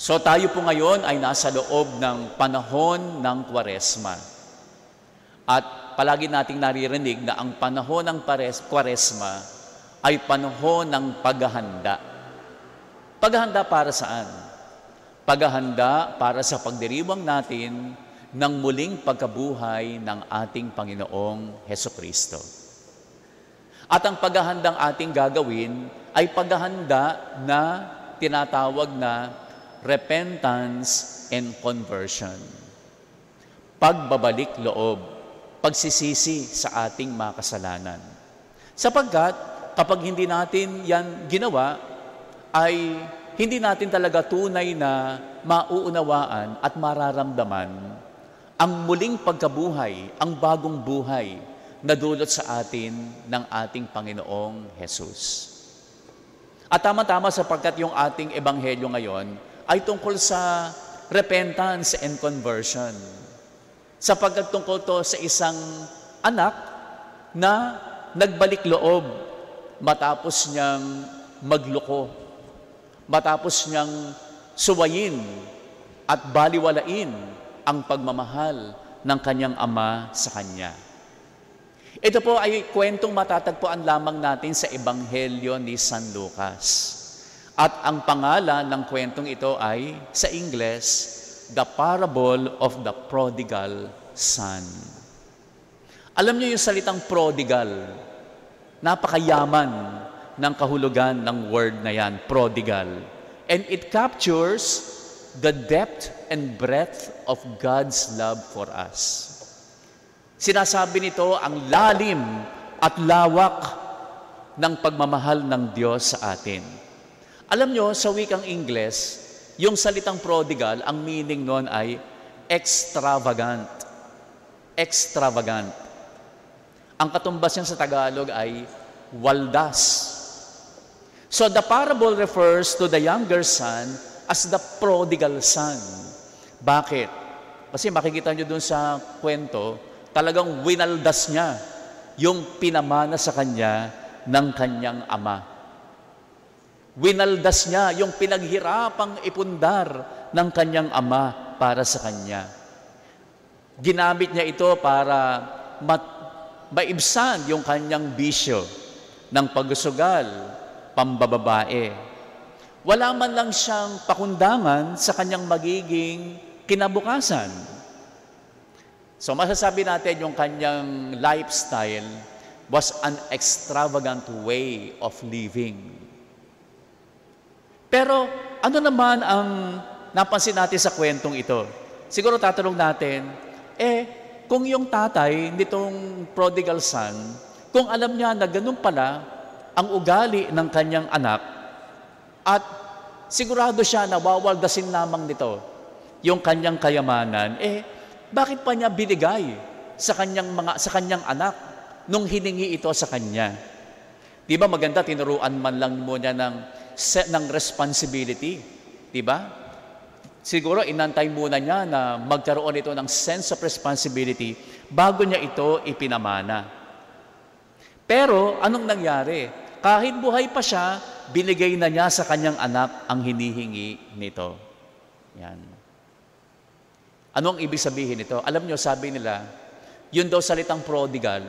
So tayo po ngayon ay nasa loob ng panahon ng Kwaresma. At palagi nating naririnig na ang panahon ng Kwaresma ay panahon ng paghahanda. Paghahanda para saan? Paghahanda para sa pagdiriwang natin ng muling pagkabuhay ng ating Panginoong Hesukristo. At ang paghahandang ating gagawin ay paghahanda na tinatawag na repentance and conversion. Pagbabalik loob, pagsisisi sa ating mga kasalanan. Sapagkat kapag hindi natin yan ginawa, ay hindi natin talaga tunay na mauunawaan at mararamdaman ang muling pagkabuhay, ang bagong buhay na dulot sa atin ng ating Panginoong Jesus. At tama-tama sapagkat yung ating ebanghelyo ngayon ay tungkol sa repentance and conversion. Sapagkat tungkol to sa isang anak na nagbalik loob matapos niyang magloko, matapos niyang suwayin at baliwalain ang pagmamahal ng kanyang ama sa kanya. Ito po ay kwentong matatagpuan lamang natin sa Ebanghelyo ni San Lucas. At ang pangalan ng kwentong ito ay, sa Ingles, The Parable of the Prodigal Son. Alam niyo yung salitang prodigal, napakayaman ng kahulugan ng word na yan, prodigal. And it captures the depth and breadth of God's love for us. Sinasabi nito ang lalim at lawak ng pagmamahal ng Diyos sa atin. Alam nyo, sa wikang Ingles, yung salitang prodigal, ang meaning nun ay extravagant. Extravagant. Ang katumbas niyan sa Tagalog ay waldas. So the parable refers to the younger son as the prodigal son. Bakit? Kasi makikita nyo dun sa kwento, talagang winaldas niya yung pinamana sa kanya ng kanyang ama. Winaldas niya yung pinaghirapang ipundar ng kanyang ama para sa kanya. Ginamit niya ito para maibsan yung kanyang bisyo ng pagsusugal, pambababae. Wala man lang siyang pakundangan sa kanyang magiging kinabukasan. So masasabi natin yung kanyang lifestyle was an extravagant way of living. Pero ano naman ang napansin natin sa kwentong ito? Siguro tatanong natin, kung yung tatay nitong prodigal son, kung alam niya na ganun pala ang ugali ng kanyang anak, at sigurado siya na wawaldasin lamang nito yung kanyang kayamanan, bakit pa niya binigay sa kanyang anak nung hiningi ito sa kanya? Di ba maganda, tinuruan man lang mo niya ng responsibility, di ba? Siguro inantay muna niya na magkaroon ito ng sense of responsibility bago niya ito ipinamana. Pero anong nangyari? Kahit buhay pa siya, binigay na niya sa kanyang anak ang hinihingi nito. Yan. Anong ibig sabihin nito? Alam niyo, sabi nila, yun daw salitang prodigal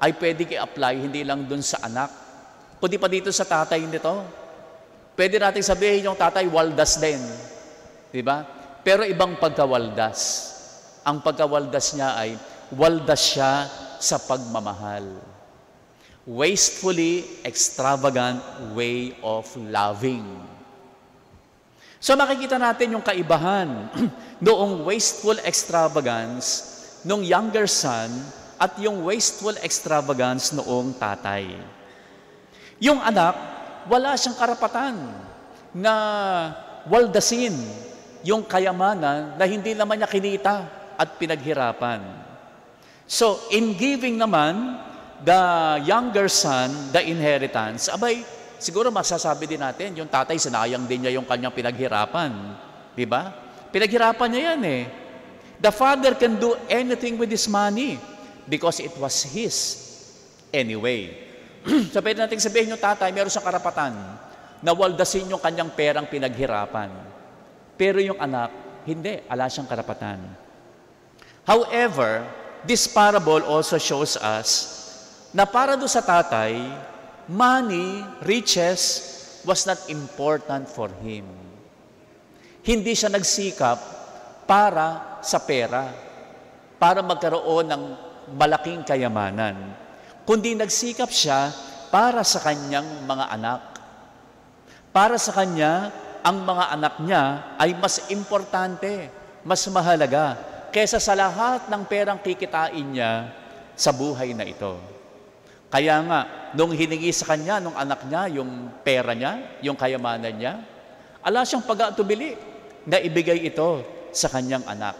ay pwede i-apply hindi lang dun sa anak, kundi pa dito sa tatay nito. Pwede natin sabihin yung tatay waldas din. Di ba? Pero ibang pagkawaldas. Ang pagkawaldas niya ay waldas siya sa pagmamahal. Wastefully extravagant way of loving. So makikita natin yung kaibahan noong wasteful extravagance noong younger son at yung wasteful extravagance noong tatay. Yung anak, wala siyang karapatan na waldasin yung kayamanan na hindi naman niya kinita at pinaghirapan. So, in giving naman the younger son the inheritance, siguro masasabi din natin, yung tatay, sinayang din niya yung kanyang pinaghirapan. Di ba? Pinaghirapan niya yan eh. The father can do anything with his money because it was his anyway. So pwede natin sabihin yung tatay, meron siyang karapatan na waldasin yung kanyang perang pinaghirapan. Pero yung anak, hindi, ala siyang karapatan. However, this parable also shows us na para doon sa tatay, money, riches, was not important for him. Hindi siya nagsikap para sa pera, para magkaroon ng malaking kayamanan, kundi nagsikap siya para sa kanyang mga anak. Para sa kanya, ang mga anak niya ay mas importante, mas mahalaga, kaysa sa lahat ng perang kikitain niya sa buhay na ito. Kaya nga, nung hiningi sa kanya, nung anak niya, yung pera niya, yung kayamanan niya, ala siyang pag-aatubili na ibigay ito sa kanyang anak.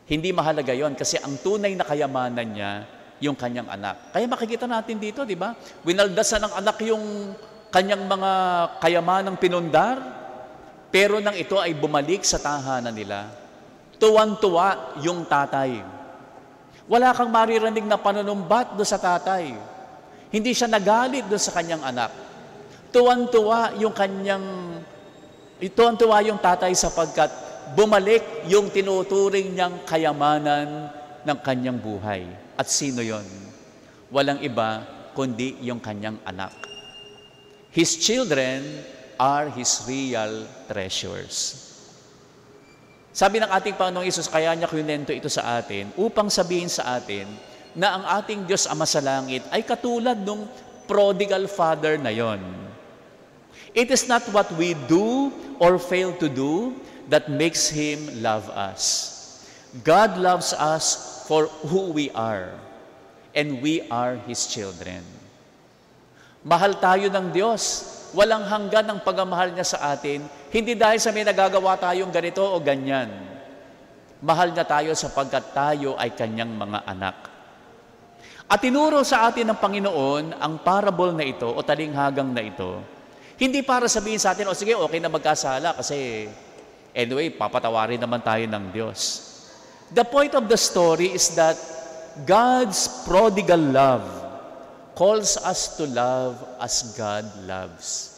Hindi mahalaga yon kasi ang tunay na kayamanan niya, yung kanyang anak. Kaya makikita natin dito, di ba? Winaldasan ng anak yung kanyang mga kayamanang pinundar, pero nang ito ay bumalik sa tahanan nila, tuwan-tuwa yung tatay. Wala kang maririnig na panunumbat doon sa tatay. Hindi siya nagalit doon sa kanyang anak. Tuwan-tuwa yung tatay sapagkat bumalik yung tinuturing niyang kayamanan ng kanyang buhay. At sino yon? Walang iba kundi yung kanyang anak. His children are his real treasures. Sabi ng ating Panginoong Hesus, kaya niya kinento ito sa atin upang sabihin sa atin na ang ating Diyos Ama sa Langit ay katulad nung prodigal father na yon. It is not what we do or fail to do that makes Him love us. God loves us for who we are, and we are His children. Mahal tayo ng Diyos. Walang hanggan ang pagmamahal niya sa atin, hindi dahil sa may nagagawa tayong ganito o ganyan. Mahal niya tayo sapagkat tayo ay kanyang mga anak. At tinuro sa atin ng Panginoon ang parable na ito o talinghagang na ito, hindi para sabihin sa atin, o sige, okay na magkasala kasi anyway, papatawarin naman tayo ng Diyos. The point of the story is that God's prodigal love calls us to love as God loves.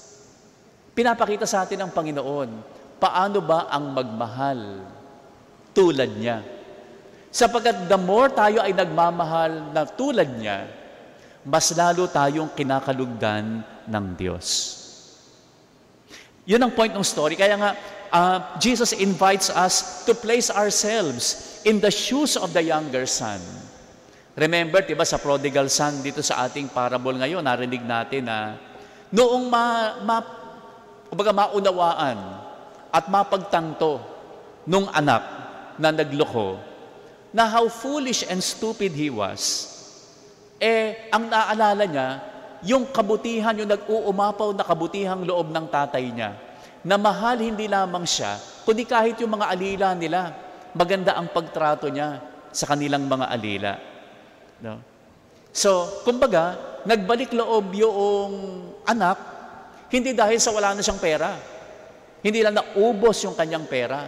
Pinapakita sa atin ng Panginoon, paano ba ang magmahal tulad niya? Sapagkat the more tayo ay nagmamahal na tulad niya, mas lalo tayong kinakalugdan ng Diyos. Yun ang point ng story. Kaya nga, Jesus invites us to place ourselves in the shoes of the younger son. Remember, diba, sa prodigal son dito sa ating parable ngayon, narinig natin na noong maunawaan at mapagtanto nung anak na nagloko, na how foolish and stupid he was, ang naalala niya, yung kabutihan, yung nag-uumapaw na kabutihang loob ng tatay niya, na mahal hindi lamang siya, kundi kahit yung mga alila nila, maganda ang pagtrato niya sa kanilang mga alila. No? So, kumbaga, nagbalik loob yung anak, hindi dahil sa wala na siyang pera. Hindi lang naubos yung kanyang pera.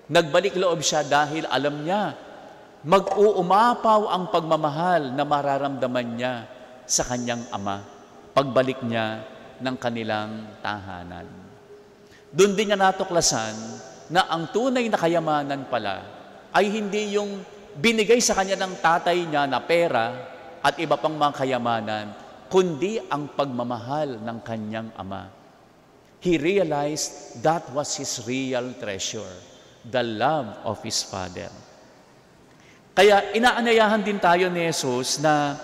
Nagbalik loob siya dahil alam niya, mag-uumapaw ang pagmamahal na mararamdaman niya sa kanyang ama, pagbalik niya ng kanilang tahanan. Doon din niya natuklasan na ang tunay na kayamanan pala ay hindi yung binigay sa kanya ng tatay niya na pera at iba pang mga kayamanan, kundi ang pagmamahal ng kanyang ama. He realized that was his real treasure, the love of his father. Kaya inaanyayahan din tayo ni Jesus na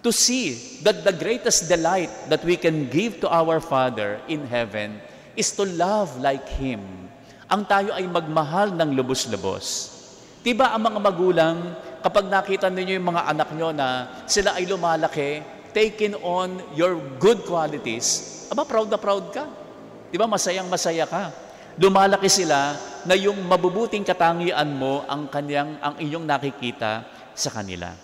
to see that the greatest delight that we can give to our Father in heaven is to love like Him. Ang tayo ay magmahal ng lubos-lubos. Diba ang mga magulang, kapag nakita ninyo yung mga anak nyo na sila ay lumalaki, taking on your good qualities, aba, proud na proud ka. Diba, masayang-masaya ka. Lumalaki sila na yung mabubuting katangian mo ang iyong nakikita sa kanila.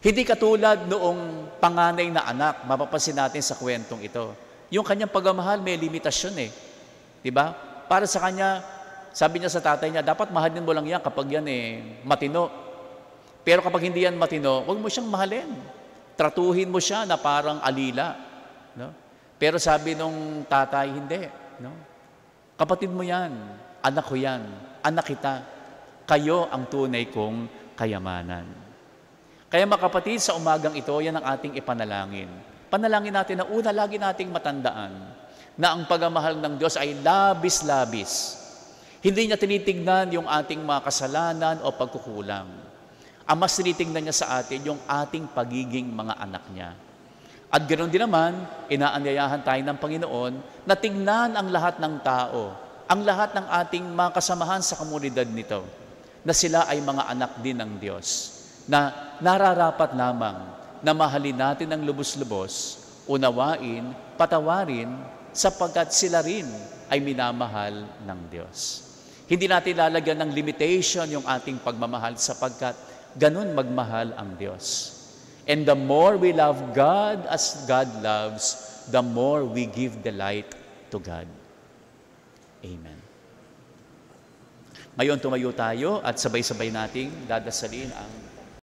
Hindi katulad noong panganay na anak, mapapansin natin sa kwentong ito. Yung kanyang pagmamahal may limitasyon eh. Diba? Para sa kanya, sabi niya sa tatay niya, dapat mahalin mo lang yan kapag yan matino. Pero kapag hindi yan matino, huwag mo siyang mahalin. Tratuhin mo siya na parang alila. No? Pero sabi nung tatay, hindi. No? Kapatid mo yan, anak ko yan, anak kita. Kayo ang tunay kong kayamanan. Kaya mga kapatid, sa umagang ito, yan ang ating ipanalangin. Panalangin natin na una, lagi nating matandaan na ang pagmamahal ng Diyos ay labis-labis. Hindi niya tinitignan yung ating mga kasalanan o pagkukulang. Ang mas tinitignan niya sa atin yung ating pagiging mga anak niya. At ganoon din naman, inaanyayahan tayo ng Panginoon na tingnan ang lahat ng tao, ang lahat ng ating mga kasamahan sa komunidad nito, na sila ay mga anak din ng Diyos, na nararapat lamang na mahalin natin ng lubos-lubos, unawain, patawarin, sapagkat sila rin ay minamahal ng Diyos. Hindi natin lalagyan ng limitation yung ating pagmamahal sapagkat ganun magmahal ang Diyos. And the more we love God as God loves, the more we give delight to God. Amen. Ngayon tumayo tayo at sabay-sabay nating dadasalin ang